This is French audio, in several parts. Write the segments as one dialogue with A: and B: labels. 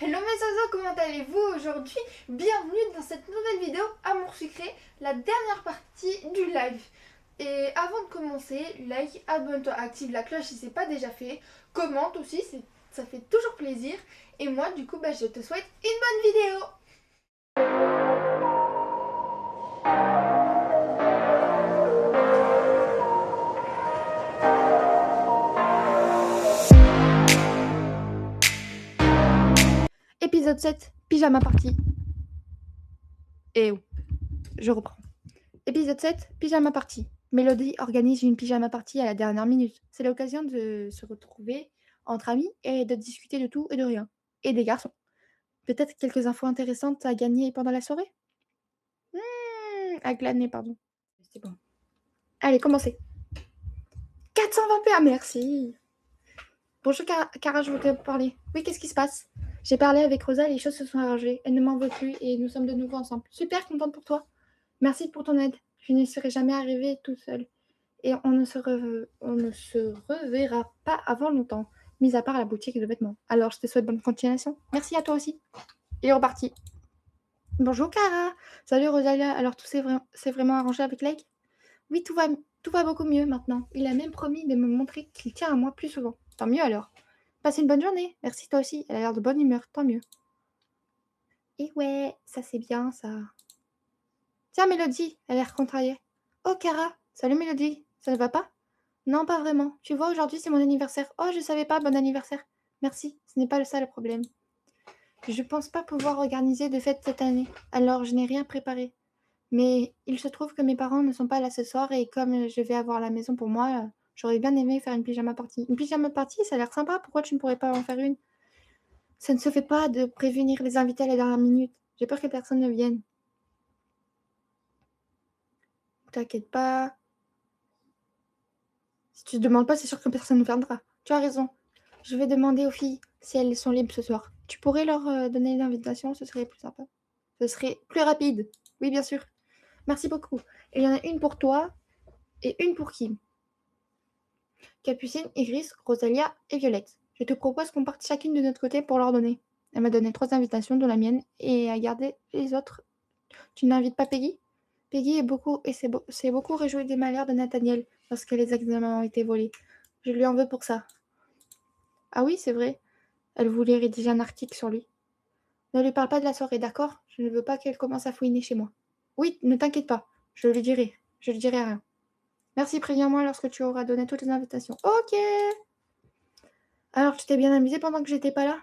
A: Hello mes oiseaux, comment allez-vous aujourd'hui? Bienvenue dans cette nouvelle vidéo Amour sucré, la dernière partie du live. Et avant de commencer, like, abonne-toi, active la cloche si c'est pas déjà fait, commente aussi, ça fait toujours plaisir. Et moi du coup, je te souhaite une bonne vidéo. Épisode 7, pyjama party. Et je reprends. Épisode 7, pyjama party. Mélodie organise une pyjama party à la dernière minute. C'est l'occasion de se retrouver entre amis et de discuter de tout et de rien. Et des garçons. Peut-être quelques infos intéressantes à gagner pendant la soirée? À glaner, pardon. C'est bon. Allez, commencez. 420 PA, merci. Bonjour Cara, je voudrais te parler. Oui, qu'est-ce qui se passe? J'ai parlé avec Rosa, les choses se sont arrangées. Elle ne m'en veut plus et nous sommes de nouveau ensemble. Super contente pour toi. Merci pour ton aide. Je ne serais jamais arrivée toute seule. Et on ne se reverra pas avant longtemps, mis à part la boutique de vêtements. Alors, je te souhaite bonne continuation. Merci à toi aussi. Il est reparti. Bonjour Cara. Salut Rosalia. Alors, tout c'est vraiment arrangé avec Lake? Oui, tout va beaucoup mieux maintenant. Il a même promis de me montrer qu'il tient à moi plus souvent. Tant mieux alors. Passez une bonne journée. Merci toi aussi. Elle a l'air de bonne humeur. Tant mieux. Et ouais, ça c'est bien ça. Tiens, Mélodie, elle a l'air contrariée. Oh, Cara. Salut Mélodie. Ça ne va pas? Non, pas vraiment. Tu vois, aujourd'hui, c'est mon anniversaire. Oh, je savais pas, bon anniversaire. Merci, ce n'est pas ça le problème. Je pense pas pouvoir organiser de fête cette année, alors je n'ai rien préparé. Mais il se trouve que mes parents ne sont pas là ce soir et comme je vais avoir la maison pour moi, j'aurais bien aimé faire une pyjama party. Une pyjama party, ça a l'air sympa, pourquoi tu ne pourrais pas en faire une? Ça ne se fait pas de prévenir les invités à la dernière minute. J'ai peur que personne ne vienne. T'inquiète pas. Si tu ne demandes pas, c'est sûr que personne ne viendra. Tu as raison. Je vais demander aux filles si elles sont libres ce soir. Tu pourrais leur donner l'invitation, ce serait plus sympa. Ce serait plus rapide. Oui, bien sûr. Merci beaucoup. Il y en a une pour toi et une pour Kim. Capucine, Iris, Rosalia et Violette. Je te propose qu'on parte chacune de notre côté pour leur donner. Elle m'a donné 3 invitations, dont la mienne, et à garder les autres. Tu n'invites pas Peggy? Peggy s'est beaucoup réjouie des malheurs de Nathaniel lorsque les examens ont été volés. Je lui en veux pour ça. Ah oui, c'est vrai. Elle voulait rédiger un article sur lui. Ne lui parle pas de la soirée, d'accord? Je ne veux pas qu'elle commence à fouiner chez moi. Oui, ne t'inquiète pas. Je lui dirai. Je lui dirai rien. Merci, préviens-moi lorsque tu auras donné toutes les invitations. Ok. Alors, tu t'es bien amusé pendant que j'étais pas là?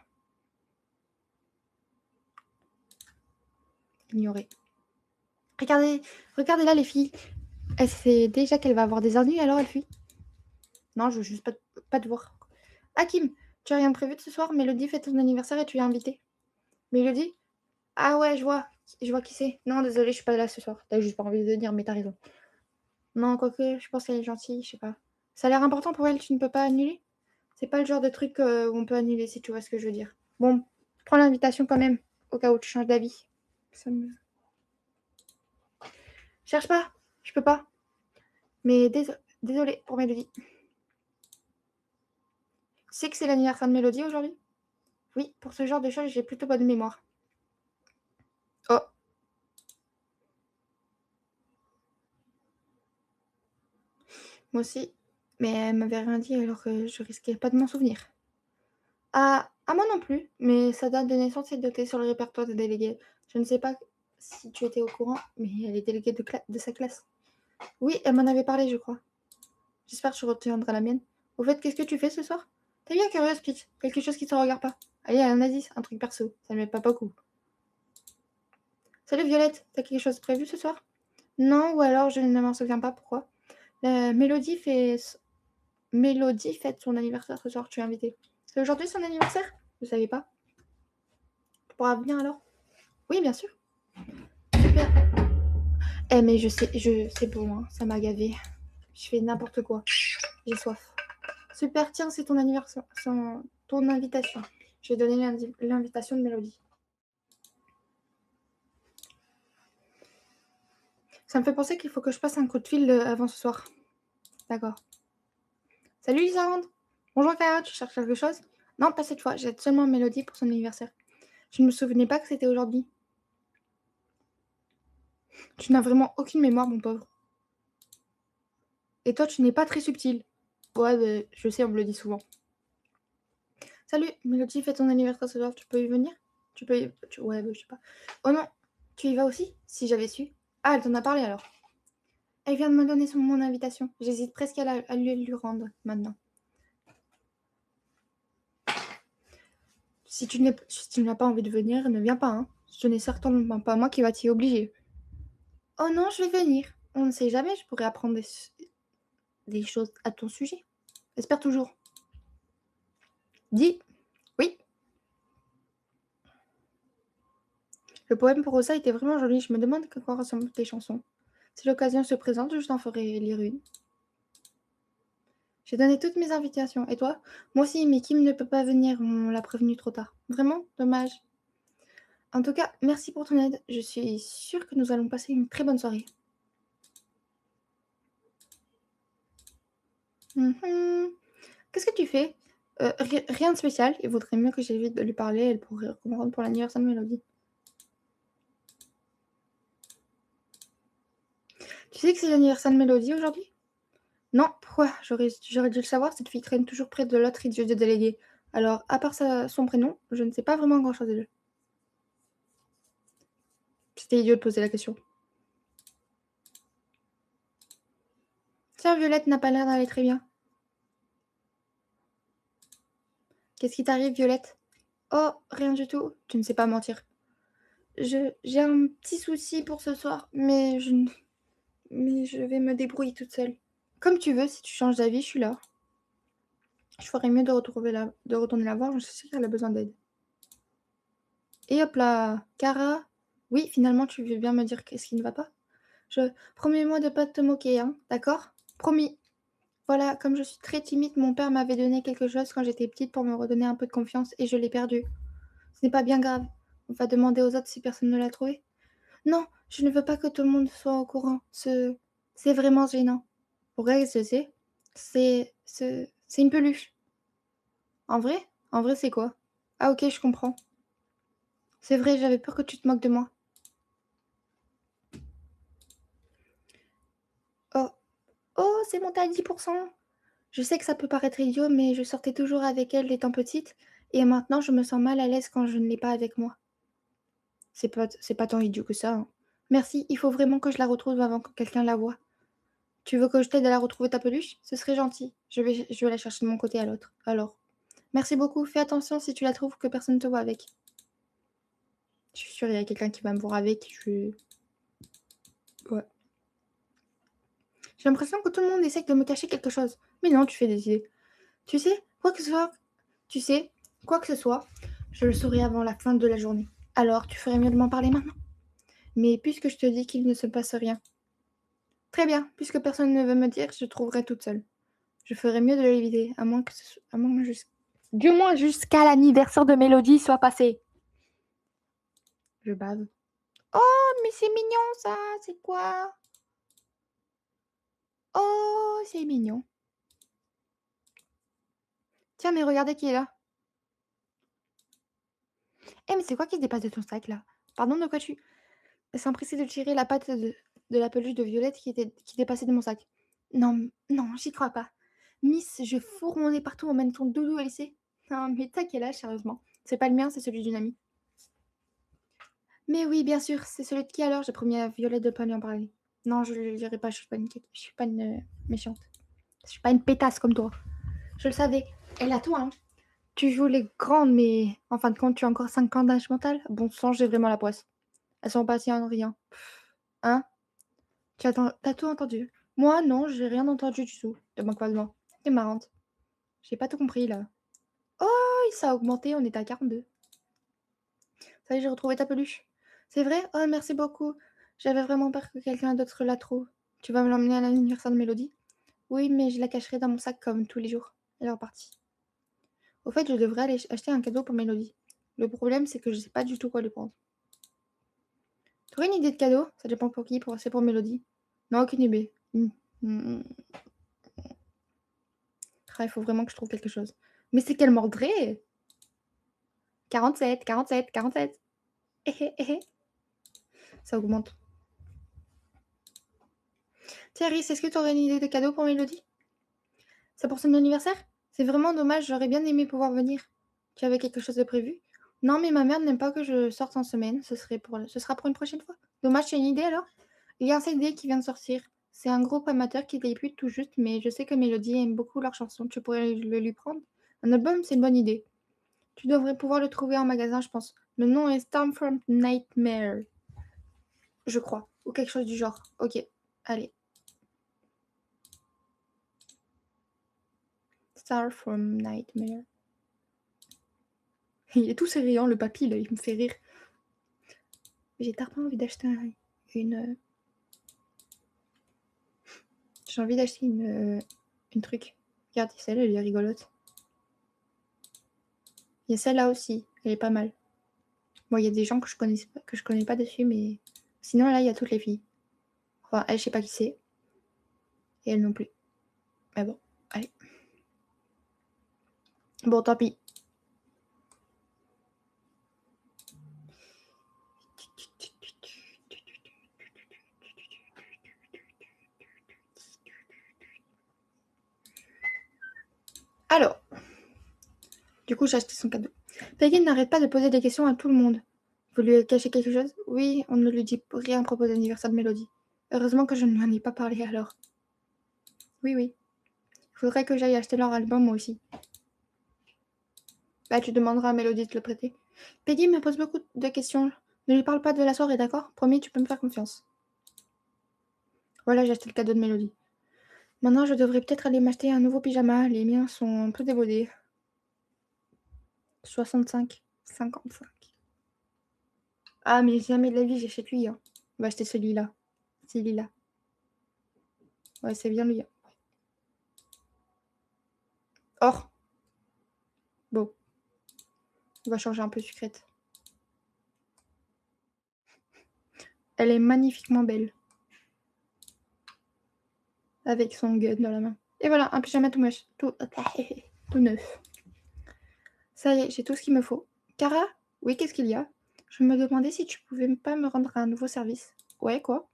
A: Ignoré. Regardez là, les filles. Elle sait déjà qu'elle va avoir des ennuis, alors elle fuit. Non, je veux juste pas te voir. Hakim, tu as rien prévu de ce soir? Mélodie fête ton anniversaire et tu es invitée. Mélodie? Ah ouais, je vois qui c'est. Non, désolé, je suis pas là ce soir. T'as juste pas envie de venir, mais t'as raison. Non, quoique, je pense qu'elle est gentille, je sais pas. Ça a l'air important pour elle, tu ne peux pas annuler? C'est pas le genre de truc où on peut annuler, si tu vois ce que je veux dire. Bon, prends l'invitation quand même, au cas où tu changes d'avis. Ça me... Cherche pas, je peux pas. Mais désolé pour Mélodie. Tu sais que c'est l'anniversaire de Mélodie aujourd'hui? Oui, pour ce genre de choses, j'ai plutôt bonne mémoire. Oh, moi aussi. Mais elle m'avait rien dit alors que je risquais pas de m'en souvenir. Ah, moi non plus, mais sa date de naissance est notée sur le répertoire des délégués. Je ne sais pas si tu étais au courant, mais elle est déléguée de sa classe. Oui, elle m'en avait parlé, je crois. J'espère que tu retiendras la mienne. Au fait, qu'est-ce que tu fais ce soir? T'es bien curieuse, Peach. Quelque chose qui te regarde pas. Allez, un indice, un truc perso. Ça ne m'aide pas beaucoup. Salut Violette, t'as quelque chose de prévu ce soir? Non, ou alors je ne m'en souviens pas pourquoi. Mélodie fête son anniversaire ce soir, tu es invitée. C'est aujourd'hui son anniversaire? Je savais pas. Tu pourras venir alors? Oui, bien sûr. Super. Eh, mais c'est bon, hein, ça m'a gavé. Je fais n'importe quoi. J'ai soif. Super, tiens, c'est ton anniversaire, ton invitation. Je vais donner l'invitation de Mélodie. Ça me fait penser qu'il faut que je passe un coup de fil avant ce soir. D'accord. Salut Lisande. Bonjour Cara, tu cherches quelque chose? Non, pas cette fois, j'aide seulement Mélodie pour son anniversaire. Je ne me souvenais pas que c'était aujourd'hui. Tu n'as vraiment aucune mémoire, mon pauvre. Et toi, tu n'es pas très subtil. Ouais, je sais, on me le dit souvent. Salut, Mélodie, fête ton anniversaire ce soir, tu peux y venir? Tu peux y... Ouais, je sais pas. Oh non, tu y vas aussi? Si j'avais su. Ah, elle t'en a parlé alors. Elle vient de me donner mon invitation. J'hésite presque à lui rendre maintenant. Si tu n'as pas envie de venir, ne viens pas, hein. Ce n'est certainement pas moi qui va t'y obliger. Oh non, je vais venir. On ne sait jamais, je pourrais apprendre des choses à ton sujet. J'espère toujours. Dis, oui. Le poème pour Rosa était vraiment joli. Je me demande à quoi ressemblent tes chansons. Si l'occasion se présente, je t'en ferai lire une. J'ai donné toutes mes invitations. Et toi? Moi aussi, mais Kim ne peut pas venir. On l'a prévenu trop tard. Vraiment? Dommage. En tout cas, merci pour ton aide. Je suis sûre que nous allons passer une très bonne soirée. Qu'est-ce que tu fais? Rien de spécial. Il vaudrait mieux que j'évite de lui parler. Elle pourrait comprendre pour l'anniversaire de Mélodie. Tu sais que c'est l'anniversaire de Mélodie aujourd'hui? Non, pourquoi? J'aurais dû le savoir, cette fille traîne toujours près de l'autre idiot de délégué. Alors, à part son prénom, je ne sais pas vraiment grand-chose d'elle. C'était idiot de poser la question. Tiens, Violette n'a pas l'air d'aller très bien. Qu'est-ce qui t'arrive, Violette? Oh, rien du tout. Tu ne sais pas mentir. J'ai un petit souci pour ce soir, mais je vais me débrouiller toute seule. Comme tu veux, si tu changes d'avis, je suis là. Je ferais mieux de retourner la voir, je sais qu'elle a besoin d'aide. Et hop là, Cara, oui, finalement, tu veux bien me dire qu'est-ce qui ne va pas? Promets-moi de pas te moquer, hein, d'accord? Promis. Voilà, comme je suis très timide, mon père m'avait donné quelque chose quand j'étais petite pour me redonner un peu de confiance et je l'ai perdu. Ce n'est pas bien grave. On va demander aux autres si personne ne l'a trouvé. Non, je ne veux pas que tout le monde soit au courant. C'est vraiment gênant. Pourquoi qu'est-ce que c'est? C'est une peluche. En vrai? En vrai, c'est quoi? Ah ok, je comprends. C'est vrai, j'avais peur que tu te moques de moi. Oh, oh, c'est monté à 10%. Je sais que ça peut paraître idiot, mais je sortais toujours avec elle étant petite, et maintenant je me sens mal à l'aise quand je ne l'ai pas avec moi. C'est pas tant idiot que ça, hein. Merci, il faut vraiment que je la retrouve avant que quelqu'un la voie. Tu veux que je t'aide à la retrouver ta peluche? Ce serait gentil. Je vais la chercher de mon côté à l'autre. Alors. Merci beaucoup, fais attention si tu la trouves que personne ne te voit avec. Je suis sûre, il y a quelqu'un qui va me voir avec. Ouais. J'ai l'impression que tout le monde essaie de me cacher quelque chose. Mais non, tu fais des idées. Tu sais, quoi que ce soit, tu sais, quoi que ce soit, je le saurai avant la fin de la journée. Alors, tu ferais mieux de m'en parler maintenant. Mais puisque je te dis qu'il ne se passe rien. Très bien, puisque personne ne veut me dire, je trouverai toute seule. Je ferais mieux de l'éviter, à moins que du moins jusqu'à l'anniversaire de Mélodie soit passé. Je bave. Oh, mais c'est mignon ça, c'est quoi? Oh, c'est mignon. Tiens, mais regardez qui est là. Eh, mais c'est quoi qui se dépasse de ton sac là? Pardon, de quoi tu. Elle s'est empressée de tirer la patte de la peluche de Violette qui dépassait de mon sac. Non, non, j'y crois pas. Miss, je fourre mon nez partout en même ton doudou à lycée. Non, mais t'as quel âge, sérieusement? C'est pas le mien, c'est celui d'une amie. Mais oui, bien sûr, c'est celui de qui alors? J'ai promis à Violette de pas lui en parler. Non, je lui dirai pas, je suis pas une méchante. Je suis pas une pétasse comme toi. Je le savais. Elle a toi, hein. Tu joues les grandes, mais en fin de compte, tu as encore 5 ans d'âge mental? Bon sang, j'ai vraiment la poisse. Elles sont parties en riant. Hein? T'as tout entendu? Moi, non, j'ai rien entendu du tout. De manque pas de moi. T'es marrante. J'ai pas tout compris, là. Oh, ça a augmenté, on est à 42. Ça y est, j'ai retrouvé ta peluche. C'est vrai? Oh, merci beaucoup. J'avais vraiment peur que quelqu'un d'autre la trouve. Tu vas me l'emmener à l'anniversaire de Mélodie? Oui, mais je la cacherai dans mon sac comme tous les jours. Elle est repartie. Au fait, je devrais aller acheter un cadeau pour Mélodie. Le problème, c'est que je sais pas du tout quoi lui prendre. Tu aurais une idée de cadeau? Ça dépend pour qui, c'est pour Mélodie. Non, aucune idée. Ah, il faut vraiment que je trouve quelque chose. Mais c'est qu'elle mordrait! 47, 47, 47. Eh, eh, eh, eh. Ça augmente. Thierry, est-ce que tu aurais une idée de cadeau pour Mélodie? C'est pour son anniversaire? C'est vraiment dommage, j'aurais bien aimé pouvoir venir. Tu avais quelque chose de prévu? Non, mais ma mère n'aime pas que je sorte en semaine. Ce sera pour une prochaine fois. Dommage, tu as une idée alors? Il y a un CD qui vient de sortir. C'est un groupe amateur qui débute tout juste, mais je sais que Mélodie aime beaucoup leurs chansons. Tu pourrais le lui prendre? Un album, c'est une bonne idée. Tu devrais pouvoir le trouver en magasin, je pense. Le nom est Storm from Nightmare, je crois, ou quelque chose du genre. Ok, allez. Star from Nightmare. Il est tout souriant, le papy, là, il me fait rire. J'ai tellement envie d'acheter une. J'ai envie d'acheter une truc. Regarde, celle-là, elle est rigolote. Il y a celle-là aussi, elle est pas mal. Bon, il y a des gens que je connais pas dessus, mais sinon, là, il y a toutes les filles. Enfin, elle, je sais pas qui c'est. Et elle non plus. Mais bon, allez. Bon, tant pis. Alors, du coup, j'ai acheté son cadeau. Peggy n'arrête pas de poser des questions à tout le monde. Vous lui cachez quelque chose? Oui, on ne lui dit rien à propos de l'anniversaire de Mélodie. Heureusement que je ne lui en ai pas parlé alors. Oui, oui. Il faudrait que j'aille acheter leur album, moi aussi. Bah, tu demanderas à Mélodie de te le prêter. Peggy me pose beaucoup de questions. Ne lui parle pas de la soirée, d'accord? Promis, tu peux me faire confiance. Voilà, j'ai acheté le cadeau de Mélodie. Maintenant, je devrais peut-être aller m'acheter un nouveau pyjama. Les miens sont un peu démodés. 65, 55. Ah, mais jamais de la vie, j'achète lui. Hein. On va acheter celui-là. Celui-là. Ouais, c'est bien lui. Hein. Or. Bon. On va changer un peu sucrète. Elle est magnifiquement belle. Avec son gun dans la main. Et voilà, un pyjama tout moche. Tout neuf. Ça y est, j'ai tout ce qu'il me faut. Cara? Oui, qu'est-ce qu'il y a? Je me demandais si tu pouvais pas me rendre un nouveau service. Ouais, quoi?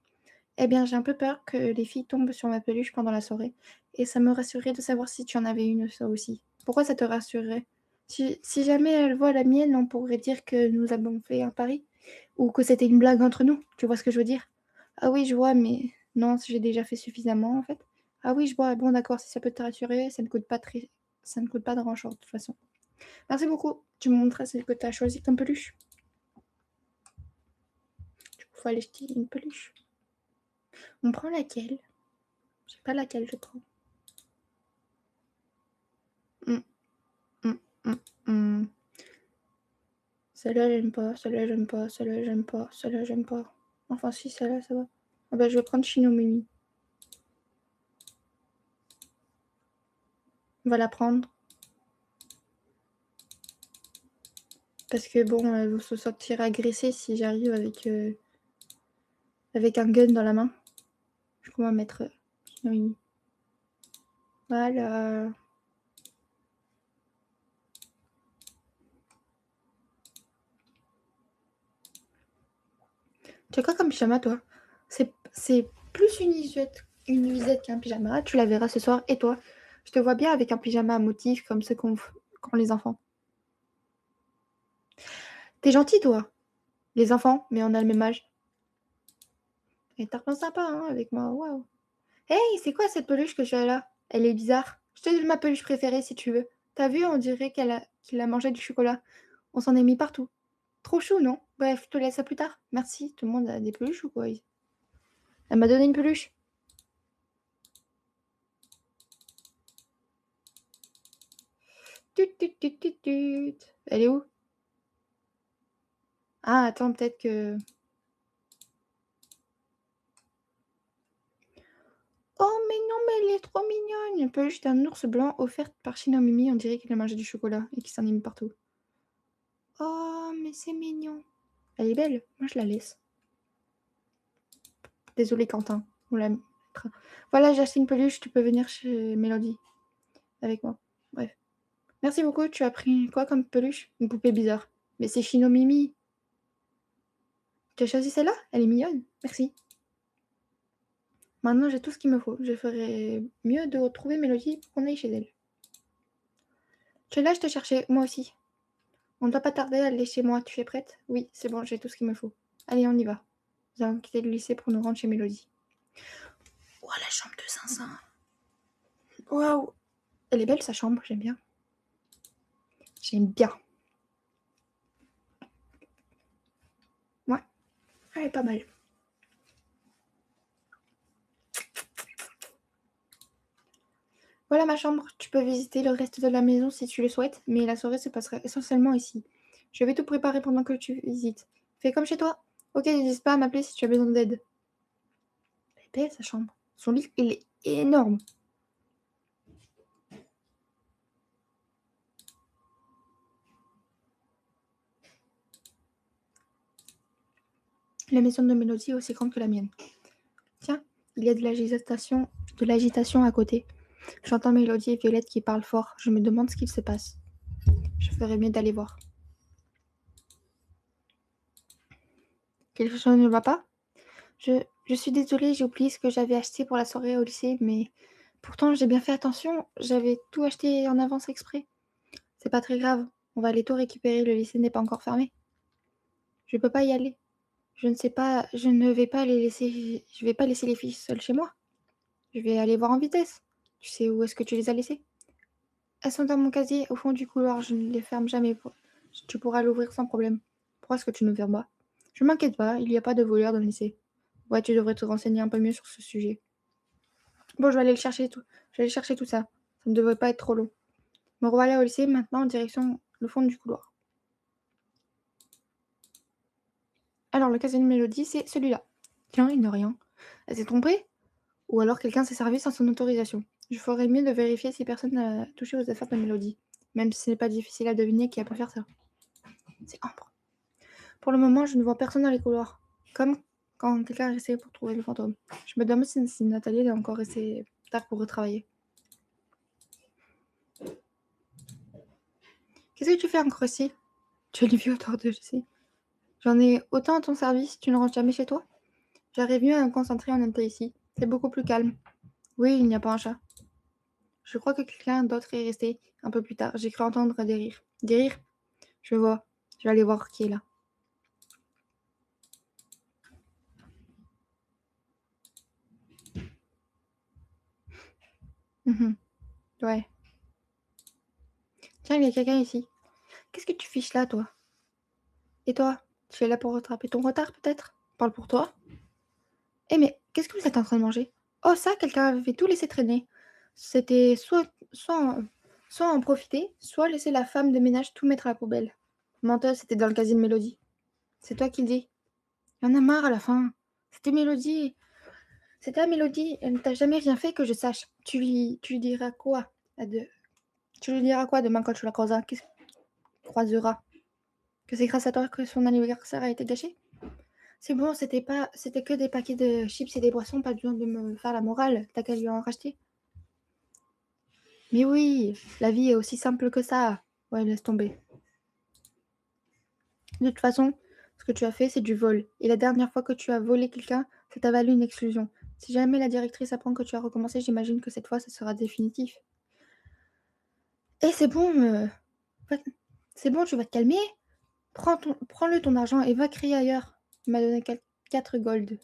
A: Eh bien, j'ai un peu peur que les filles tombent sur ma peluche pendant la soirée. Et ça me rassurerait de savoir si tu en avais une, ça aussi. Pourquoi ça te rassurerait? Si jamais elles voient la mienne, on pourrait dire que nous avons fait un pari. Ou que c'était une blague entre nous. Tu vois ce que je veux dire? Ah oui, je vois, mais non, j'ai déjà fait suffisamment, en fait. Ah oui, je vois. Bon, d'accord, si ça peut te rassurer, ça ne coûte pas ça ne coûte pas de grand-chose, de toute façon. Merci beaucoup. Tu me montreras celle que tu as choisie comme peluche. Du coup, il faut aller acheter une peluche. On prend laquelle? Je sais pas laquelle je prends. Hum, hum, hum, hum. Celle-là, j'aime pas. Celle-là, j'aime pas. Celle-là, j'aime pas. Celle-là, j'aime pas. Enfin, si, celle-là, ça va. Ah bah, je vais prendre Chino Mimi. On va la prendre. Parce que bon, elles vont se sentir agressées si j'arrive avec un gun dans la main. Je vais mettre Chino Mimi. Voilà. Tu as quoi comme pyjama, toi? C'est plus une nuisette qu'un pyjama. Tu la verras ce soir. Et toi? Je te vois bien avec un pyjama à motif comme ceux qu'ont les enfants. T'es gentil, toi. Les enfants, mais on a le même âge. Et t'as l'air sympa, hein, avec moi. Waouh. Hey, c'est quoi cette peluche que tu as là? Elle est bizarre. Je te donne ma peluche préférée si tu veux. T'as vu, on dirait qu'il a mangé du chocolat. On s'en est mis partout. Trop chou, non? Bref, je te laisse ça plus tard. Merci. Tout le monde a des peluches ou quoi? Elle m'a donné une peluche. Tut, tut, tut, tut, tut. Elle est où? Ah, attends, peut-être que... Oh, mais non, mais elle est trop mignonne. Une peluche d'un ours blanc offerte par Chino Mimi. On dirait qu'il a mangé du chocolat et qu'il s'en est mis partout. Oh, mais c'est mignon. Elle est belle. Moi, je la laisse. Désolée, Quentin. On la mettra. Voilà, j'ai acheté une peluche. Tu peux venir chez Mélodie avec moi. Bref. Merci beaucoup. Tu as pris quoi comme peluche? Une poupée bizarre. Mais c'est Chino Mimi. Tu as choisi celle-là? Elle est mignonne. Merci. Maintenant, j'ai tout ce qu'il me faut. Je ferais mieux de retrouver Mélodie pour qu'on aille chez elle. Tu es là, je te cherchais. Moi aussi. On ne doit pas tarder à aller chez moi. Tu es prête? Oui, c'est bon, j'ai tout ce qu'il me faut. Allez, on y va. Nous allons quitter le lycée pour nous rendre chez Mélodie. Oh, la chambre de Zinzin. Waouh. Elle est belle, sa chambre. J'aime bien. J'aime bien. Ouais, elle est pas mal. Voilà ma chambre. Tu peux visiter le reste de la maison si tu le souhaites, mais la soirée se passera essentiellement ici. Je vais tout préparer pendant que tu visites. Fais comme chez toi. Ok, n'hésite pas à m'appeler si tu as besoin d'aide. Elle est belle, sa chambre. Son lit, il est énorme. La maison de Mélodie est aussi grande que la mienne. Tiens, il y a de l'agitation à côté. J'entends Mélodie et Violette qui parlent fort. Je me demande ce qu'il se passe. Je ferais mieux d'aller voir. Quelque chose ne va pas? Je suis désolée, j'ai oublié ce que j'avais acheté pour la soirée au lycée, mais pourtant j'ai bien fait attention. J'avais tout acheté en avance exprès. C'est pas très grave. On va aller tout récupérer. Le lycée n'est pas encore fermé. Je peux pas y aller. Je ne sais pas. Je ne vais pas les laisser. Je vais pas laisser les filles seules chez moi. Je vais aller voir en vitesse. Tu sais où est-ce que tu les as laissées? Elles sont dans mon casier, au fond du couloir. Je ne les ferme jamais. Tu pourras l'ouvrir sans problème. Pourquoi est-ce que tu ne fermes pas? Je m'inquiète pas, il n'y a pas de voleurs dans le lycée. Ouais, tu devrais te renseigner un peu mieux sur ce sujet. Bon, je vais aller le chercher tout. Je vais aller chercher tout ça. Ça ne devrait pas être trop long. Me revoilà au lycée, maintenant en direction le fond du couloir. Alors, le casier de Mélodie, c'est celui-là. Tiens, il n'a rien. Elle s'est trompée? Ou alors quelqu'un s'est servi sans son autorisation. Je ferais mieux de vérifier si personne n'a touché aux affaires de Mélodie. Même si ce n'est pas difficile à deviner qui a pu faire ça. C'est Ambre. Pour le moment, je ne vois personne dans les couloirs. Comme quand quelqu'un a essayé pour trouver le fantôme. Je me demande si Nathalie a encore essayé tard pour retravailler. Qu'est-ce que tu fais encore ici? Tu es les vieux autour de lycée. J'en ai autant à ton service, tu ne rentres jamais chez toi? J'arrive mieux à me concentrer en étant ici. C'est beaucoup plus calme. Oui, il n'y a pas un chat. Je crois que quelqu'un d'autre est resté un peu plus tard. J'ai cru entendre des rires. Des rires? Je vois. Je vais aller voir qui est là. Mhm. Ouais. Tiens, il y a quelqu'un ici. Qu'est-ce que tu fiches là, toi? Et toi? Tu es là pour rattraper ton retard, peut-être? Parle pour toi. Eh mais, qu'est-ce que vous êtes en train de manger? Oh ça, quelqu'un avait tout laissé traîner. C'était soit en profiter, soit laisser la femme de ménage tout mettre à la poubelle. Menteuse, c'était dans le casier de Mélodie. C'est toi qui le dis. Il y en a marre à la fin. C'était Mélodie. C'était à Mélodie. Elle ne t'a jamais rien fait que je sache. Tu lui diras quoi Tu lui diras quoi demain quand tu la croiseras? Croiseras? Que c'est grâce à toi que son anniversaire a été gâché? C'est bon, c'était que des paquets de chips et des boissons, pas besoin de me faire la morale. T'as qu'à lui en racheter. Mais oui, la vie est aussi simple que ça. Ouais, laisse tomber. De toute façon, ce que tu as fait, c'est du vol. Et la dernière fois que tu as volé quelqu'un, ça t'a valu une exclusion. Si jamais la directrice apprend que tu as recommencé, j'imagine que cette fois, ça sera définitif. Eh, c'est bon, c'est bon, tu vas te calmer. Prends-le ton argent et va crier ailleurs. Il m'a donné 4 gold.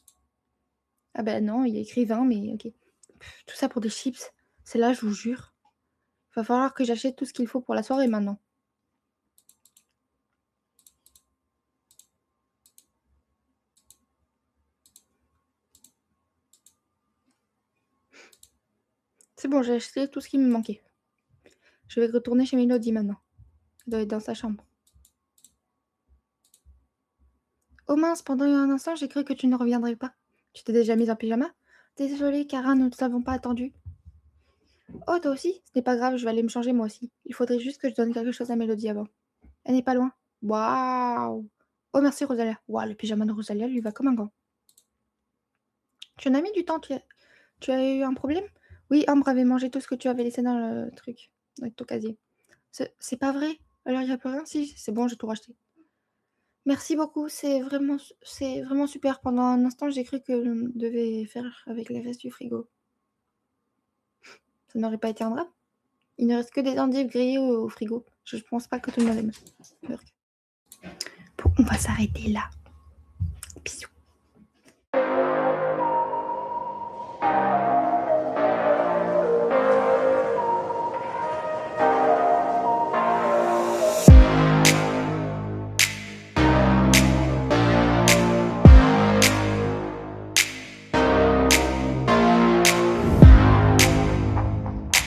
A: Ah ben non, il y a écrit 20, mais ok. Tout ça pour des chips. C'est là, je vous jure. Va falloir que j'achète tout ce qu'il faut pour la soirée maintenant. C'est bon, j'ai acheté tout ce qui me manquait. Je vais retourner chez Mélodie maintenant. Elle doit être dans sa chambre. Oh mince, pendant un instant, j'ai cru que tu ne reviendrais pas. Tu t'es déjà mise en pyjama? Désolée, Cara, nous ne t'avons pas attendu. Oh, toi aussi? Ce n'est pas grave, je vais aller me changer moi aussi. Il faudrait juste que je donne quelque chose à Mélodie avant. Elle n'est pas loin. Waouh! Oh, merci Rosalia. Waouh, le pyjama de Rosalia lui va comme un gant. Tu en as mis du temps, tu as eu un problème? Oui, Ambre avait mangé tout ce que tu avais laissé dans le truc, dans ton casier. C'est pas vrai? Alors il n'y a plus rien? Si, c'est bon, j'ai tout racheté. Merci beaucoup, c'est vraiment super. Pendant un instant, j'ai cru que l'on devait faire avec les restes du frigo. Ça n'aurait pas été un drame? Il ne reste que des endives grillées au frigo. Je pense pas que tout le monde aime. Bon, on va s'arrêter là. Bisous.